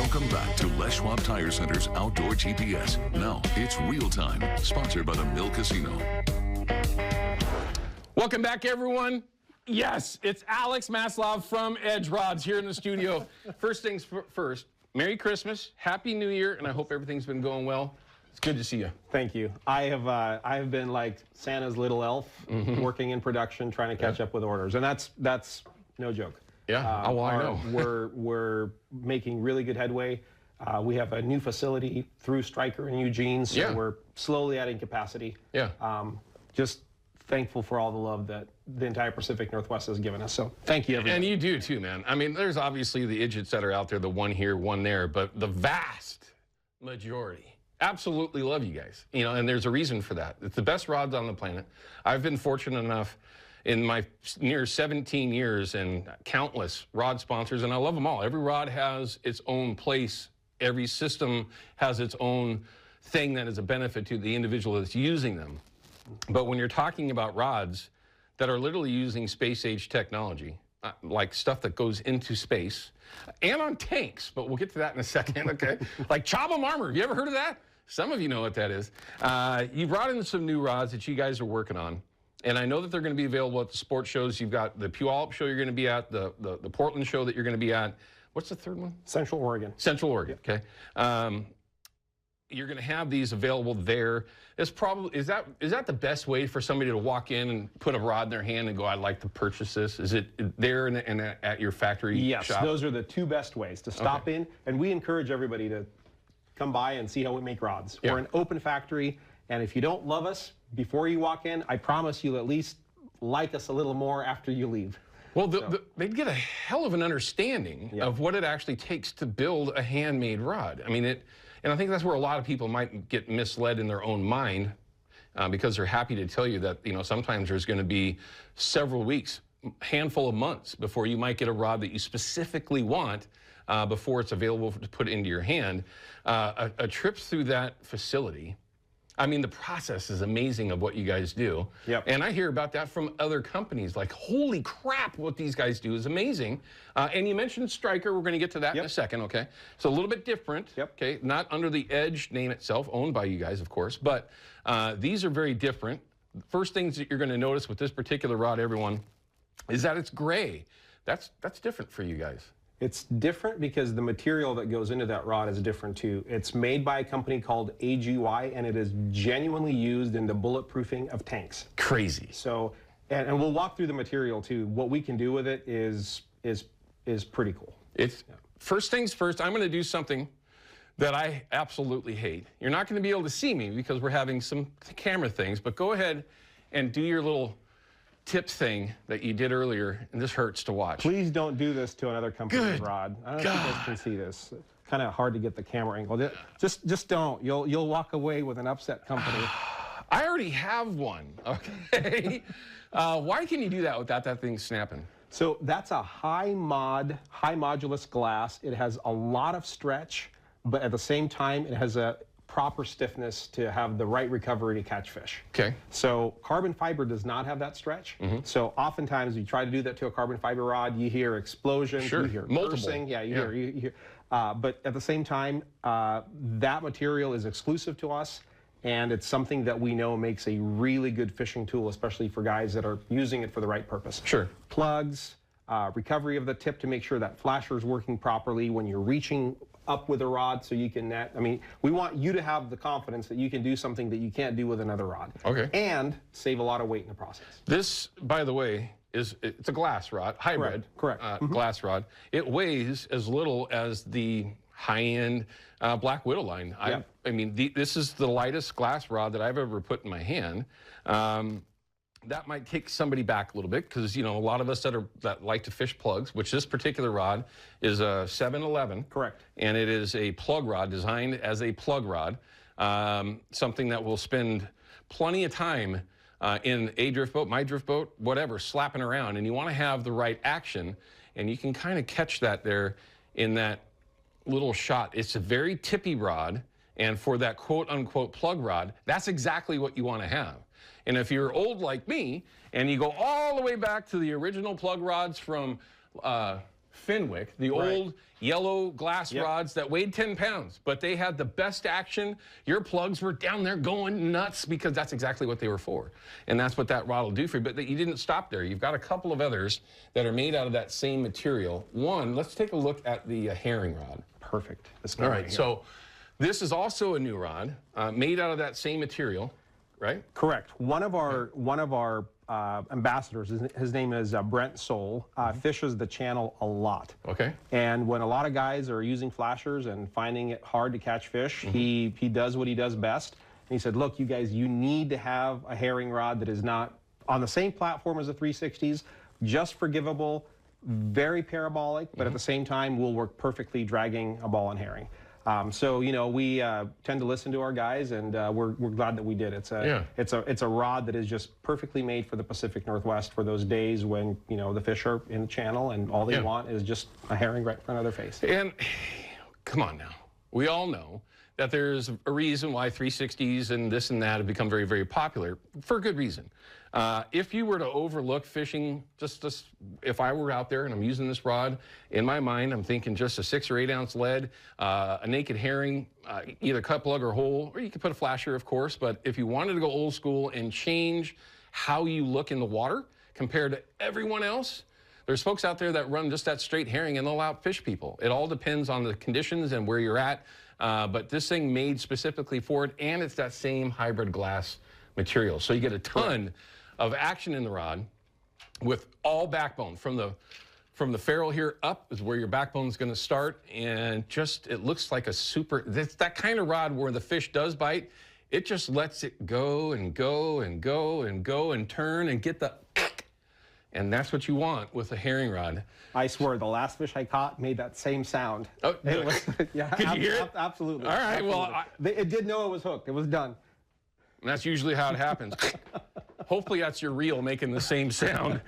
Welcome back to Les Schwab Tire Center's Outdoor GPS. Now it's real time, sponsored by the Mill Casino. Welcome back, everyone. Yes, it's Aleks Maslov from Edge Rods here in the studio. First things first, Merry Christmas, Happy New Year, and I hope everything's been going well. It's good to see you. Thank you. I have been like Santa's little elf, working in production, trying to catch up with orders, and that's no joke. Yeah, I know. we're making really good headway. We have a new facility through Stryker in Eugene, so we're slowly adding capacity. Yeah. Just thankful for all the love that the entire Pacific Northwest has given us. So thank you, everyone. And you do too, man. I mean, there's obviously the idiots that are out there, the one here, one there, but the vast majority absolutely love you guys. You know, and there's a reason for that. It's the best rods on the planet. I've been fortunate enough in my near 17 years and countless rod sponsors, and I love them all. Every rod has its own place. Every system has its own thing that is a benefit to the individual that's using them. But when you're talking about rods that are literally using space-age technology, like stuff that goes into space, and on tanks, but we'll get to that in a second, okay? Like Chobham Armor, have you ever heard of that? Some of you know what that is. You brought in some new rods that you guys are working on. And I know that they're going to be available at the sports shows. You've got the Puyallup show you're going to be at, the Portland show that you're going to be at. What's the third one? Central Oregon. Central Oregon, okay. You're going to have these available there. Is that the best way for somebody to walk in and put a rod in their hand and go, I'd like to purchase this? Is it there and at your factory shop? Yes, those are the two best ways to stop in. And we encourage everybody to come by and see how we make rods. We're an open factory. And if you don't love us before you walk in, I promise you'll at least like us a little more after you leave. Well, they'd get a hell of an understanding of what it actually takes to build a handmade rod. I mean, and I think that's where a lot of people might get misled in their own mind because they're happy to tell you that, you know, sometimes there's going to be several weeks, handful of months before you might get a rod that you specifically want before it's available to put into your hand. A trip through that facility, I mean, the process is amazing of what you guys do. Yep. And I hear about that from other companies. Like, holy crap, what these guys do is amazing. And you mentioned Stryker. We're going to get to that in a second, okay? So a little bit different, okay? Not under the Edge name itself, owned by you guys, of course. But these are very different. First things that you're going to notice with this particular rod, everyone, is that it's gray. That's different for you guys. It's different because the material that goes into that rod is different too. It's made by a company called AGY, and it is genuinely used in the bulletproofing of tanks. Crazy. So, and we'll walk through the material too. What we can do with it is pretty cool. It's first things first. I'm going to do something that I absolutely hate. You're not going to be able to see me because we're having some camera things, but go ahead and do your little tip thing that you did earlier, and this hurts to watch. Please don't do this to another company's rod. I don't know if you guys can see this. Kind of hard to get the camera angle. Just don't. You'll walk away with an upset company. I already have one. Okay. Why can you do that without that thing snapping? So that's a high modulus glass. It has a lot of stretch, but at the same time, it has a proper stiffness to have the right recovery to catch fish. Okay. So carbon fiber does not have that stretch. So oftentimes you try to do that to a carbon fiber rod, you hear explosions, you hear bursting, you hear. But at the same time, that material is exclusive to us, and it's something that we know makes a really good fishing tool, especially for guys that are using it for the right purpose. Sure. Plugs, recovery of the tip to make sure that flasher is working properly when you're reaching up with a rod so you can net. I mean, we want you to have the confidence that you can do something that you can't do with another rod. Okay. And save a lot of weight in the process. This, by the way, it's a glass rod, hybrid. Correct. Glass rod. It weighs as little as the high-end Black Widow line. I mean, this is the lightest glass rod that I've ever put in my hand. That might take somebody back a little bit because, you know, a lot of us that like to fish plugs, which this particular rod is a 711. Correct. And it is a plug rod, designed as a plug rod, something that will spend plenty of time in a drift boat, my drift boat, whatever, slapping around. And you want to have the right action, and you can kind of catch that there in that little shot. It's a very tippy rod, and for that quote-unquote plug rod, that's exactly what you want to have. And if you're old like me, and you go all the way back to the original plug rods from Fenwick, the old yellow glass rods that weighed 10 pounds, but they had the best action. Your plugs were down there going nuts because that's exactly what they were for. And that's what that rod will do for you. But you didn't stop there. You've got a couple of others that are made out of that same material. One, let's take a look at the herring rod. Perfect. All right, so this is also a new rod made out of that same material, right? Correct. One of our ambassadors, his name is Brent Soul, fishes the channel a lot. Okay. And when a lot of guys are using flashers and finding it hard to catch fish, he does what he does best. And he said, look, you guys, you need to have a herring rod that is not on the same platform as the 360s, just forgivable, very parabolic, but at the same time will work perfectly dragging a ball and herring. So you know, we tend to listen to our guys, and we're glad that we did. It's a rod that is just perfectly made for the Pacific Northwest for those days when, you know, the fish are in the channel and all they want is just a herring right in front of their face. And come on now, we all know that there's a reason why 360s and this and that have become very, very popular for a good reason. If you were to overlook fishing, just if I were out there and I'm using this rod, in my mind, I'm thinking just a 6 or 8 ounce lead, a naked herring, either cut, plug, or hole, or you could put a flasher, of course. But if you wanted to go old school and change how you look in the water compared to everyone else, there's folks out there that run just that straight herring and they'll outfish people. It all depends on the conditions and where you're at. But this thing made specifically for it, and it's that same hybrid glass material. So you get a ton of action in the rod with all backbone. From the ferrule here up is where your backbone's going to start, and just it looks like a super, it's that kind of rod where the fish does bite. It just lets it go and go and go and go and turn and get the, and that's what you want with a herring rod. I swear, the last fish I caught made that same sound. Oh, it was, yeah, could you hear it? Absolutely. All right, absolutely. well, it did know it was hooked. It was done. And that's usually how it happens. Hopefully that's your reel making the same sound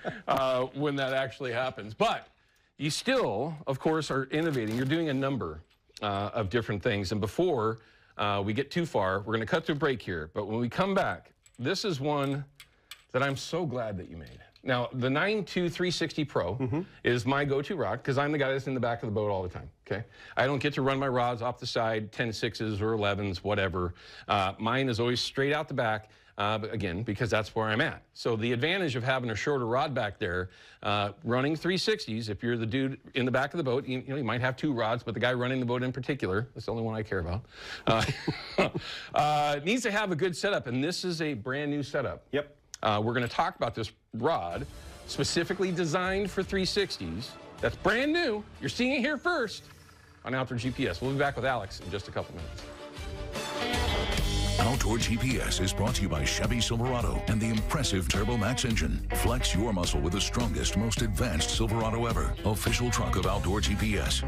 when that actually happens. But you still, of course, are innovating. You're doing a number of different things. And before we get too far, we're going to cut to a break here. But when we come back, this is one that I'm so glad that you made. Now, the 9.2 360 Pro is my go-to rod because I'm the guy that's in the back of the boat all the time, okay? I don't get to run my rods off the side, 10.6s or 11s, whatever. Mine is always straight out the back, but again, because that's where I'm at. So the advantage of having a shorter rod back there, running 360s, if you're the dude in the back of the boat, you know, you might have 2 rods, but the guy running the boat in particular, that's the only one I care about, needs to have a good setup, and this is a brand new setup. Yep. We're going to talk about this rod specifically designed for 360s. That's brand new. You're seeing it here first on Outdoor GPS. We'll be back with Alex in just a couple minutes. Outdoor GPS is brought to you by Chevy Silverado and the impressive Turbo Max engine. Flex your muscle with the strongest, most advanced Silverado ever. Official truck of Outdoor GPS.